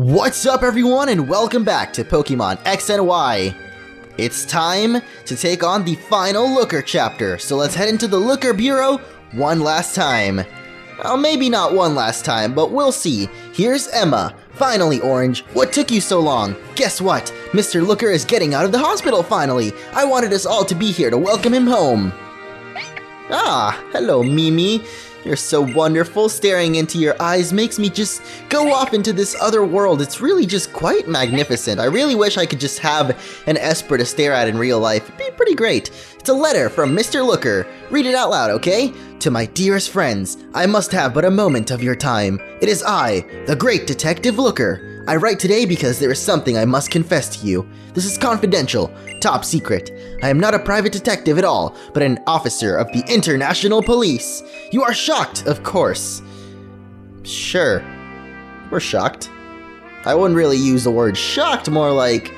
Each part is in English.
What's up everyone and welcome back to Pokemon X and Y. It's time to take on the final Looker chapter, so let's head into the Looker Bureau one last time. Well, maybe not one last time, but we'll see. Here's Emma. Finally, Orange, what took you so long? Guess what? Mr. Looker is getting out of the hospital finally. I wanted us all to be here to welcome him home. Ah, hello Mimi. You're so wonderful. Staring into your eyes makes me just go off into this other world. It's really just quite magnificent. I really wish I could just have an Esper to stare at in real life. It'd be pretty great. It's a letter from Mr. Looker. Read it out loud, okay? To my dearest friends, I must have but a moment of your time. It is I, the great Detective Looker. I write today because there is something I must confess to you. This is confidential, top secret. I am not a private detective at all, but an officer of the International Police. You are shocked, of course. Sure, we're shocked. I wouldn't really use the word shocked, more like,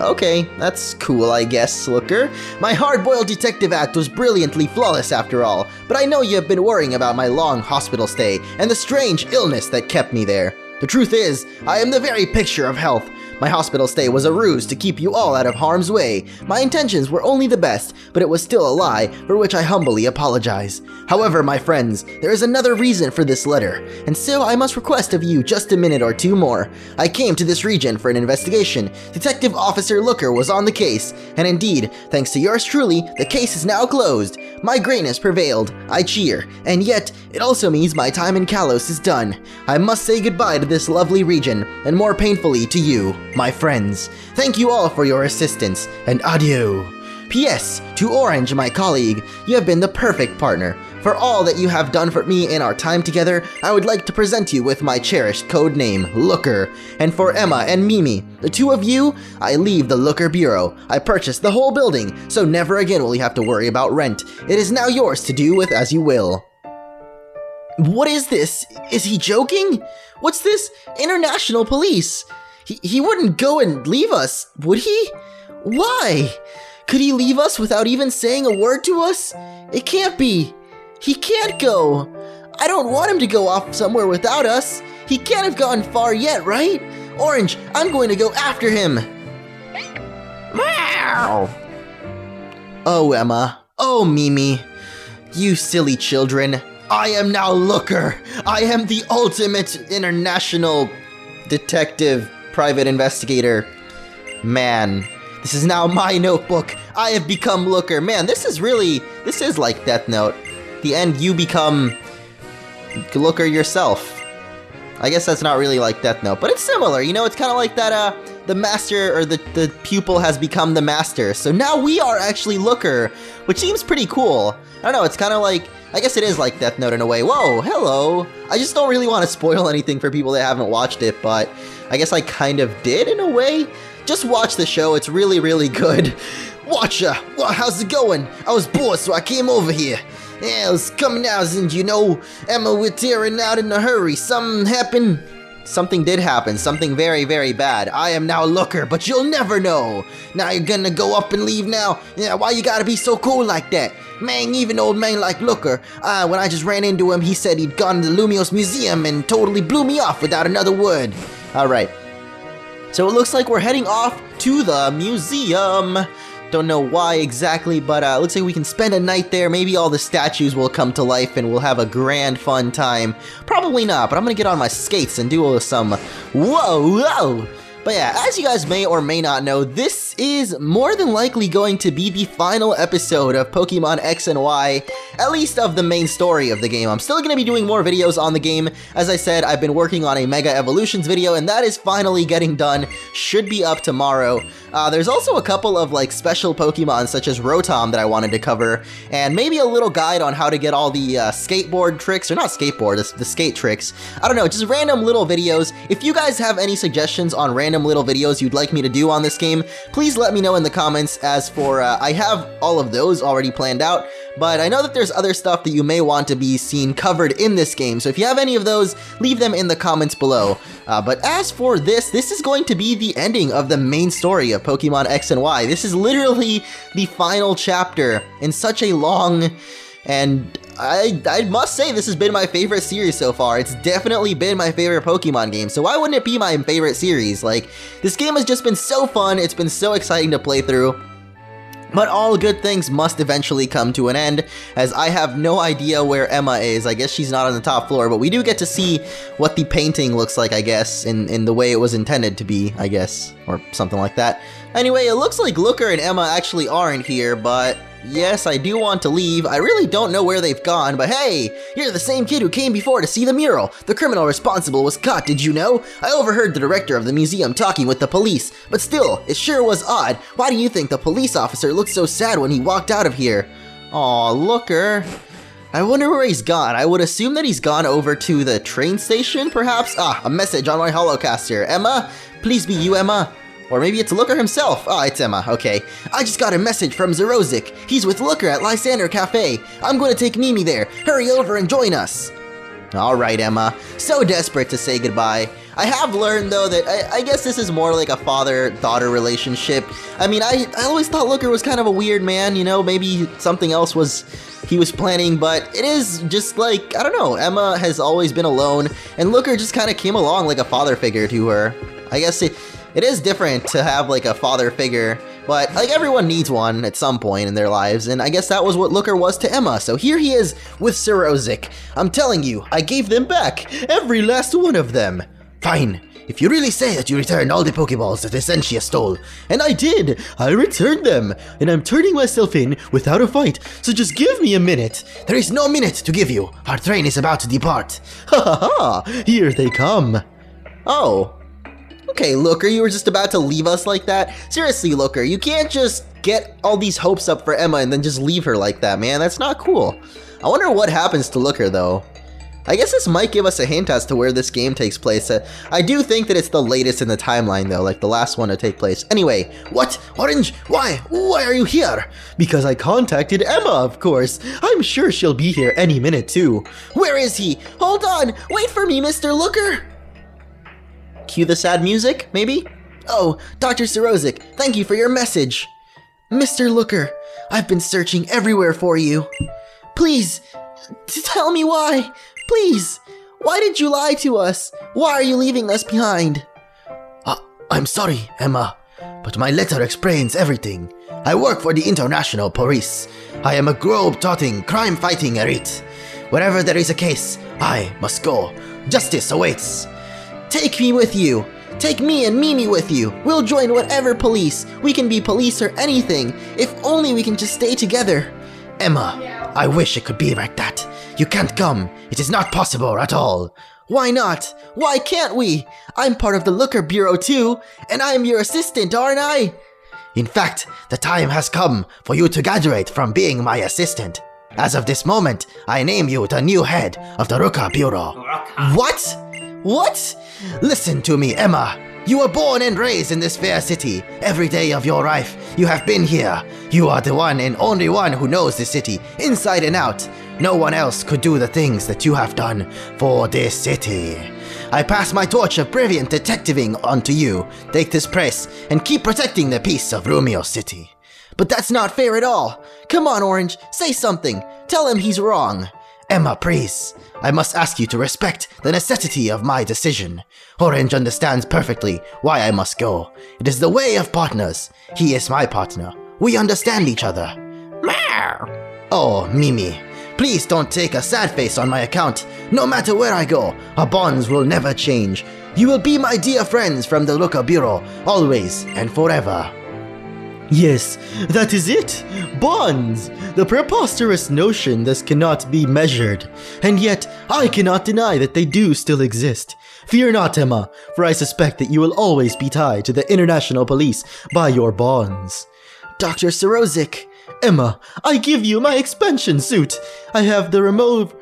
okay, that's cool, I guess, Looker. My hard-boiled detective act was brilliantly flawless after all, but I know you have been worrying about my long hospital stay and the strange illness that kept me there. The truth is, I am the very picture of health. My hospital stay was a ruse to keep you all out of harm's way. My intentions were only the best, but it was still a lie, for which I humbly apologize. However, my friends, there is another reason for this letter, and so I must request of you just a minute or two more. I came to this region for an investigation. Detective Officer Looker was on the case, and indeed, thanks to yours truly, the case is now closed. My greatness prevailed. I cheer, and yet, it also means my time in Kalos is done. I must say goodbye to this lovely region, and more painfully to you, my friends. Thank you all for your assistance, and adieu. P.S. To Orange, my colleague, you have been the perfect partner. For all that you have done for me in our time together, I would like to present you with my cherished code name, Looker. And for Emma and Mimi, the two of you, I leave the Looker Bureau. I purchased the whole building, so never again will you have to worry about rent. It is now yours to do with as you will. What is this? Is he joking? What's this? International Police? He wouldn't go and leave us, would he? Why? Could he leave us without even saying a word to us? It can't be. He can't go. I don't want him to go off somewhere without us. He can't have gone far yet, right? Orange, I'm going to go after him. Meow. Oh, Emma. Oh, Mimi. You silly children. I am now Looker. I am the ultimate international detective, private investigator. Man, this is now my notebook. I have become Looker. Man, this is like Death Note. The end, you become Looker yourself. I guess that's not really like Death Note, but it's similar. You know, it's kind of like that, the master or the pupil has become the master. So now we are actually Looker, which seems pretty cool. I don't know, it's kind of like, I guess it is like Death Note in a way. Whoa, hello. I just don't really want to spoil anything for people that haven't watched it, but I guess I kind of did in a way. Just watch the show, it's really, really good. Watcha, how's it going? I was bored, so I came over here. Yeah, I was coming out, and you know, Emma, we're tearing out in a hurry. Something happened. Something did happen, something very, very bad. I am now Looker, but you'll never know. Now you're gonna go up and leave now? Yeah, why you gotta be so cool like that? Man, even old man like Looker, when I just ran into him, he said he'd gone to the Lumiose Museum and totally blew me off without another word. Alright, so it looks like we're heading off to the museum. Don't know why exactly, but looks like we can spend a night there. Maybe all the statues will come to life and we'll have a grand fun time. Probably not, but I'm gonna get on my skates and do some whoa. But yeah, as you guys may or may not know, this is more than likely going to be the final episode of Pokemon X and Y, at least of the main story of the game. I'm still going to be doing more videos on the game. As I said, I've been working on a Mega Evolutions video, and that is finally getting done. Should be up tomorrow. There's also a couple of like special Pokemon such as Rotom that I wanted to cover, and maybe a little guide on how to get all the skateboard tricks, or not skateboard, the skate tricks. I don't know, just random little videos. If you guys have any suggestions on random little videos you'd like me to do on this game, please let me know in the comments. As for, I have all of those already planned out, but I know that there's other stuff that you may want to be seen covered in this game, so if you have any of those, leave them in the comments below. But as for this is going to be the ending of the main story of Pokemon X and Y. This is literally the final chapter in such a long And I must say this has been my favorite series so far. It's definitely been my favorite Pokemon game, so why wouldn't it be my favorite series? Like, this game has just been so fun, it's been so exciting to play through. But all good things must eventually come to an end, as I have no idea where Emma is. I guess she's not on the top floor, but we do get to see what the painting looks like, I guess, in the way it was intended to be, I guess, or something like that. Anyway, it looks like Looker and Emma actually aren't here, but yes, I do want to leave. I really don't know where they've gone, but hey, you're the same kid who came before to see the mural. The criminal responsible was caught, did you know? I overheard the director of the museum talking with the police, but still, it sure was odd. Why do you think the police officer looked so sad when he walked out of here? Aw, Looker. I wonder where he's gone. I would assume that he's gone over to the train station, perhaps? Ah, a message on my holocaster. Emma? Please be you, Emma. Or maybe it's Looker himself. Ah, it's Emma, okay. I just got a message from Zerozic. He's with Looker at Lysander Cafe. I'm going to take Mimi there. Hurry over and join us. Alright, Emma. So desperate to say goodbye. I have learned, though, that I guess this is more like a father-daughter relationship. I mean, I always thought Looker was kind of a weird man, you know? Maybe something else he was planning, but it is just like, I don't know, Emma has always been alone, and Looker just kind of came along like a father figure to her. I guess it is different to have like a father figure, but like everyone needs one at some point in their lives, and I guess that was what Looker was to Emma. So here he is with Zerozic. I'm telling you, I gave them back, every last one of them. Fine, if you really say that you returned all the Pokeballs that Essentia stole. And I did, I returned them, and I'm turning myself in without a fight, so just give me a minute. There is no minute to give you, our train is about to depart. Ha ha ha, here they come. Oh. Okay, Looker, you were just about to leave us like that? Seriously, Looker, you can't just get all these hopes up for Emma and then just leave her like that, man. That's not cool. I wonder what happens to Looker, though. I guess this might give us a hint as to where this game takes place. I do think that it's the latest in the timeline, though, like the last one to take place. Anyway, what? Orange? Why? Why are you here? Because I contacted Emma, of course. I'm sure she'll be here any minute, too. Where is he? Hold on! Wait for me, Mr. Looker! Cue the sad music, maybe? Oh, Dr. Zerozic, thank you for your message. Mr. Looker, I've been searching everywhere for you. Please, tell me why. Please, why did you lie to us? Why are you leaving us behind? I'm sorry, Emma, but my letter explains everything. I work for the International Police. I am a globe-trotting, crime-fighting elite. Wherever there is a case, I must go. Justice awaits. Take me with you. Take me and Mimi with you. We'll join whatever police. We can be police or anything. If only we can just stay together. Emma, I wish it could be like that. You can't come. It is not possible at all. Why not? Why can't we? I'm part of the Looker Bureau too, and I am your assistant, aren't I? In fact, the time has come for you to graduate from being my assistant. As of this moment, I name you the new head of the Looker Bureau. What? What? Listen to me, Emma. You were born and raised in this fair city. Every day of your life, you have been here. You are the one and only one who knows this city, inside and out. No one else could do the things that you have done for this city. I pass my torch of brilliant detectiving onto you. Take this place and keep protecting the peace of Romeo City. But that's not fair at all. Come on, Orange, say something. Tell him he's wrong. Emma, please. I must ask you to respect the necessity of my decision. Orange understands perfectly why I must go. It is the way of partners. He is my partner. We understand each other. Meow. Oh, Mimi. Please don't take a sad face on my account. No matter where I go, our bonds will never change. You will be my dear friends from the Looker Bureau, always and forever. Yes, that is it! Bonds! The preposterous notion this cannot be measured. And yet, I cannot deny that they do still exist. Fear not, Emma, for I suspect that you will always be tied to the International Police by your bonds. Dr. Zerozic! Emma, I give you my expansion suit! I have the remove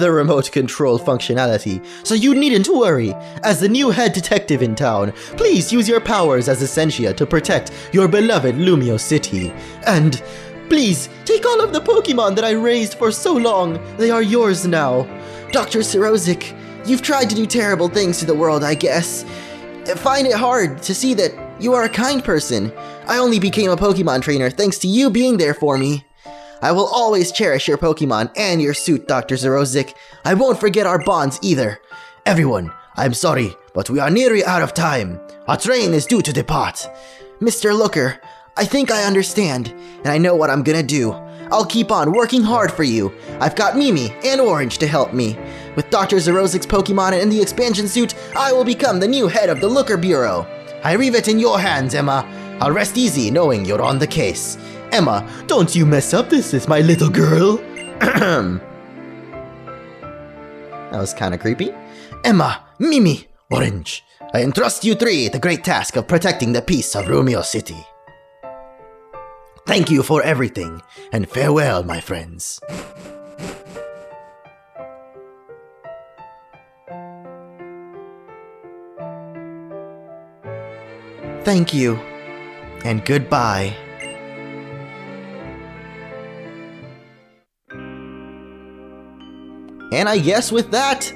the remote control functionality, so you needn't worry. As the new head detective in town, please use your powers as Essentia to protect your beloved Lumio City. And please, take all of the Pokemon that I raised for so long. They are yours now. Dr. Zerozic, you've tried to do terrible things to the world, I guess. I find it hard to see that you are a kind person. I only became a Pokemon trainer thanks to you being there for me. I will always cherish your Pokemon and your suit, Dr. Zerozik. I won't forget our bonds either. Everyone, I'm sorry, but we are nearly out of time. Our train is due to depart. Mr. Looker, I think I understand, and I know what I'm gonna do. I'll keep on working hard for you. I've got Mimi and Orange to help me. With Dr. Zerozik's Pokemon and the expansion suit, I will become the new head of the Looker Bureau. I leave it in your hands, Emma. I'll rest easy knowing you're on the case. Emma, don't you mess up this, my little girl. That was kind of creepy. Emma, Mimi, Orange, I entrust you three the great task of protecting the peace of Romeo City. Thank you for everything, and farewell, my friends. Thank you, and goodbye. And I guess with that,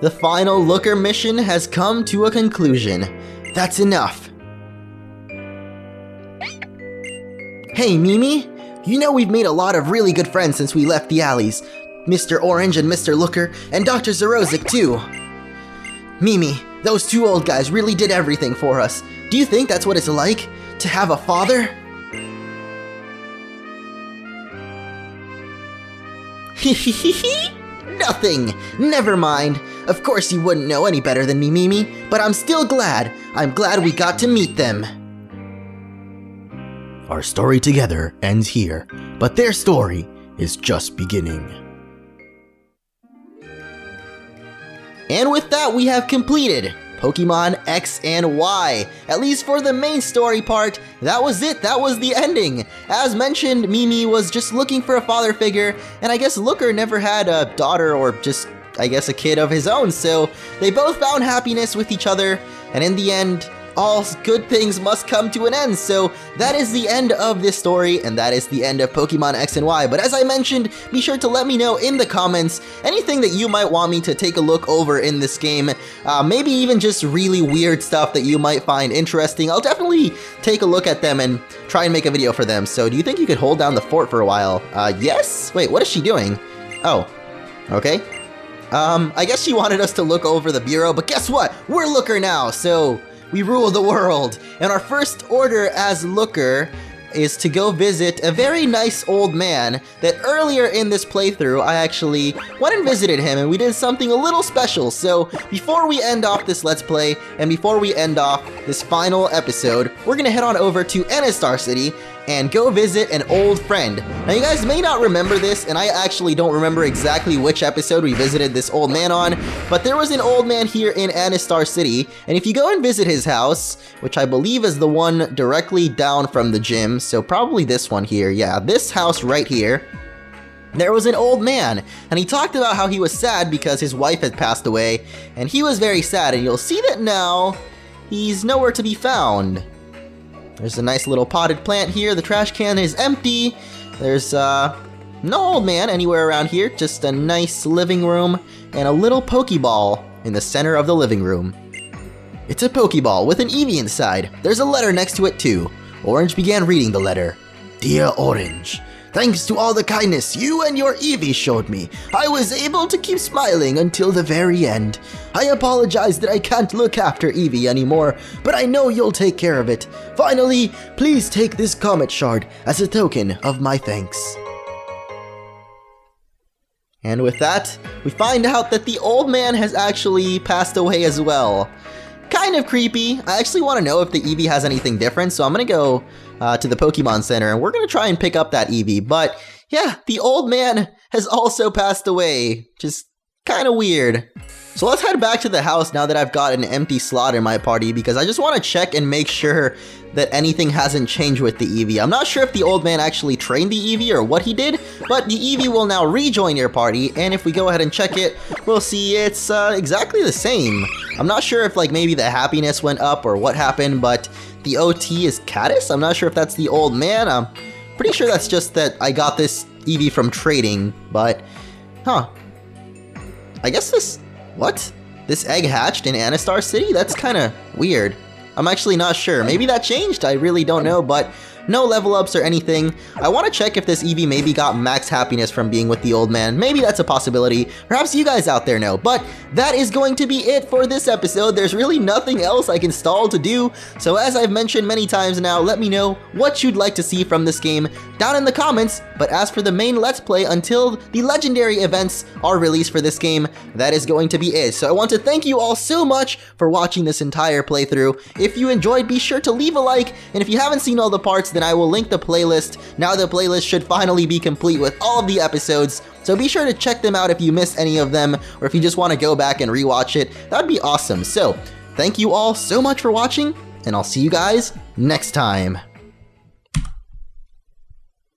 the final Looker mission has come to a conclusion. That's enough. Hey, Mimi, you know we've made a lot of really good friends since we left the alleys. Mr. Orange and Mr. Looker, and Dr. Zerozik too. Mimi, those two old guys really did everything for us. Do you think that's what it's like, to have a father? Nothing! Never mind. Of course you wouldn't know any better than me, Mimi, but I'm still glad. I'm glad we got to meet them. Our story together ends here, but their story is just beginning. And with that, we have completed Pokemon X and Y. At least for the main story part, that was it. That was the ending. As mentioned, Mimi was just looking for a father figure, and I guess Looker never had a daughter or just, I guess, a kid of his own, so they both found happiness with each other, and in the end, all good things must come to an end. So that is the end of this story, and that is the end of Pokemon X and Y. But as I mentioned, be sure to let me know in the comments anything that you might want me to take a look over in this game. Maybe even just really weird stuff that you might find interesting. I'll definitely take a look at them and try and make a video for them. So do you think you could hold down the fort for a while? Yes? Wait, what is she doing? Oh, okay. I guess she wanted us to look over the bureau, but guess what? We're Looker now, so we rule the world. And our first order as Looker is to go visit a very nice old man that earlier in this playthrough I actually went and visited him, and we did something a little special. So before we end off this Let's Play and before we end off this final episode, we're gonna head on over to Anistar City and go visit an old friend. Now you guys may not remember this, and I actually don't remember exactly which episode we visited this old man on, but there was an old man here in Anistar City, and if you go and visit his house, which I believe is the one directly down from the gym, so probably this one here, yeah, this house right here, there was an old man, and he talked about how he was sad because his wife had passed away, and he was very sad, and you'll see that now he's nowhere to be found. There's a nice little potted plant here. The trash can is empty. There's no old man anywhere around here. Just a nice living room and a little Pokeball in the center of the living room. It's a Pokeball with an Eevee inside. There's a letter next to it too. Orange began reading the letter. Dear Orange, thanks to all the kindness you and your Eevee showed me, I was able to keep smiling until the very end. I apologize that I can't look after Eevee anymore, but I know you'll take care of it. Finally, please take this Comet Shard as a token of my thanks. And with that, we find out that the old man has actually passed away as well. Kind of creepy. I actually want to know if the Eevee has anything different, so I'm going to go to the Pokemon Center, and we're going to try and pick up that Eevee. But yeah, the old man has also passed away. Just kind of weird. So let's head back to the house now that I've got an empty slot in my party, because I just want to check and make sure that anything hasn't changed with the Eevee. I'm not sure if the old man actually trained the Eevee or what he did, but the Eevee will now rejoin your party, and if we go ahead and check it, we'll see it's exactly the same. I'm not sure if like maybe the happiness went up or what happened, but the OT is Caddis. I'm not sure if that's the old man. I'm pretty sure that's just that I got this Eevee from trading, but huh. I guess this egg hatched in Anistar City? That's kind of weird. I'm actually not sure. Maybe that changed, I really don't know, but no level ups or anything. I want to check if this Eevee maybe got max happiness from being with the old man. Maybe that's a possibility. Perhaps you guys out there know. But that is going to be it for this episode. There's really nothing else I can stall to do. So as I've mentioned many times now, let me know what you'd like to see from this game down in the comments. But as for the main Let's Play, until the legendary events are released for this game, that is going to be it. So I want to thank you all so much for watching this entire playthrough. If you enjoyed, be sure to leave a like. And if you haven't seen all the parts, then I will link the playlist. Now the playlist should finally be complete with all of the episodes, so be sure to check them out if you missed any of them, or if you just want to go back and rewatch it. That'd be awesome. So, thank you all so much for watching, and I'll see you guys next time.